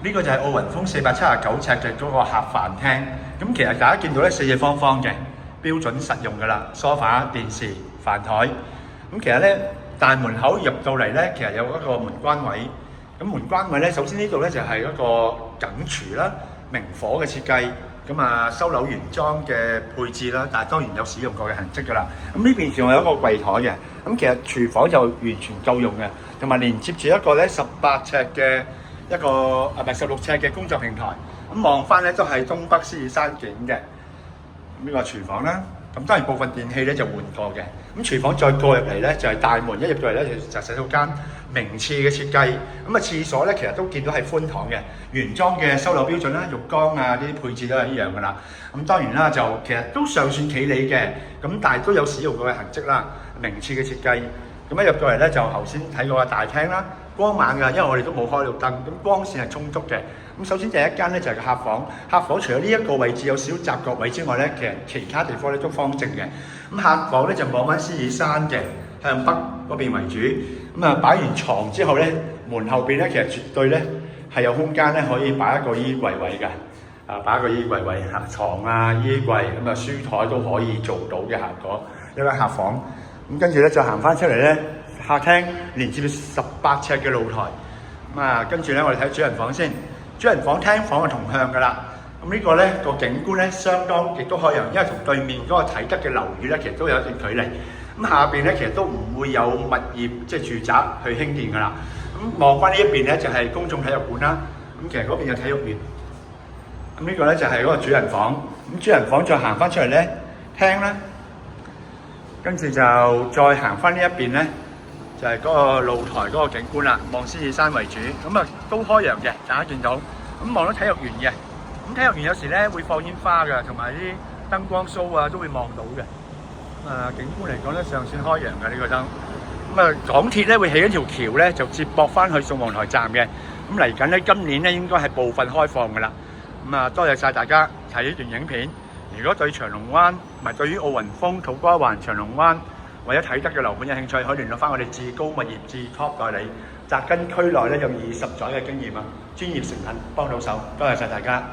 呢個就係奧雲峰479尺嘅嗰個客飯廳。咁其實大家見到咧四四方方嘅，標準實用㗎啦，梳化、電視、飯台。咁其實咧大門口入到嚟咧，其實有一個門關位。咁門關位咧，首先呢度咧就係一個梗廚啦，明火嘅設計。咁啊收樓原裝嘅配置啦，但係當然有使用過嘅痕跡㗎啦。咁呢邊仲有一個櫃台嘅。咁其實廚房就完全夠用嘅，同埋連接住一個咧18尺嘅一個16尺嘅工作平台。咁望翻咧都係東北獅子山景嘅。咁呢個廚房啦，咁當然部分電器咧就換過嘅。咁廚房再過入嚟咧就係大門，一入到嚟咧就洗手間，名廁嘅設計。咁啊廁所咧其實都見到係寬敞嘅，原裝嘅收樓標準啦，浴缸啊呢啲配置都係一樣㗎啦。咁當然啦，就其實都尚算企理嘅，咁但係都有使用過嘅痕跡啦。名廁嘅設計，咁一入到嚟咧就頭先睇過嘅大廳啦，光猛㗎，因為我哋都冇開到燈，咁光線係充足嘅。咁首先第一間咧就係個客房，客房除咗呢一個位置有少少雜角位之外咧，其他地方咧都方正嘅。咁客房咧就望翻獅子山嘅，向北嗰邊為主。咁啊擺完床之後咧，門後邊咧其實絕對咧係有空間咧可以擺一個衣櫃位嘅。擺一個衣櫃位，床啊衣櫃咁啊書台都可以做到嘅效果。一間客房。咁跟住咧就行翻出嚟咧，客廳連接18尺嘅露台。咁啊，跟住咧我哋睇主人房先。主人房廳房係同向㗎啦。咁呢個咧個景觀咧相當亦都開揚，因為同對面嗰個啟德嘅樓宇咧其實都有一段距離。咁下邊咧其實都唔會有物業即係住宅去興建㗎啦。咁望翻呢一邊咧就係公眾體育館啦。咁其實嗰邊有體育園。咁呢個咧就係嗰個主人房。咁主人房再行翻出嚟咧，廳啦。跟住就再行翻呢一邊咧，就係嗰個露台嗰個景觀啦，望獅子山為主，咁啊都開揚嘅，大家見到。咁望到體育園嘅，咁體育園有時咧會放煙花嘅，同埋啲燈光 show 啊都會望到嘅。景觀嚟講咧尚算開揚嘅呢個燈。咁啊港鐵咧會起一條橋咧，就接駁翻去宋皇臺站嘅。咁嚟緊咧今年咧應該係部分開放㗎啦。咁啊多謝晒大家睇呢段影片。如果對長龍灣同埋對於奧雲峰、土瓜灣、長龍灣或者啟德嘅樓盤有興趣，可以聯絡翻我哋志高物業至 Top 代理，紮根區內咧有20載嘅經驗啊，專業誠懇幫到手，多謝晒大家。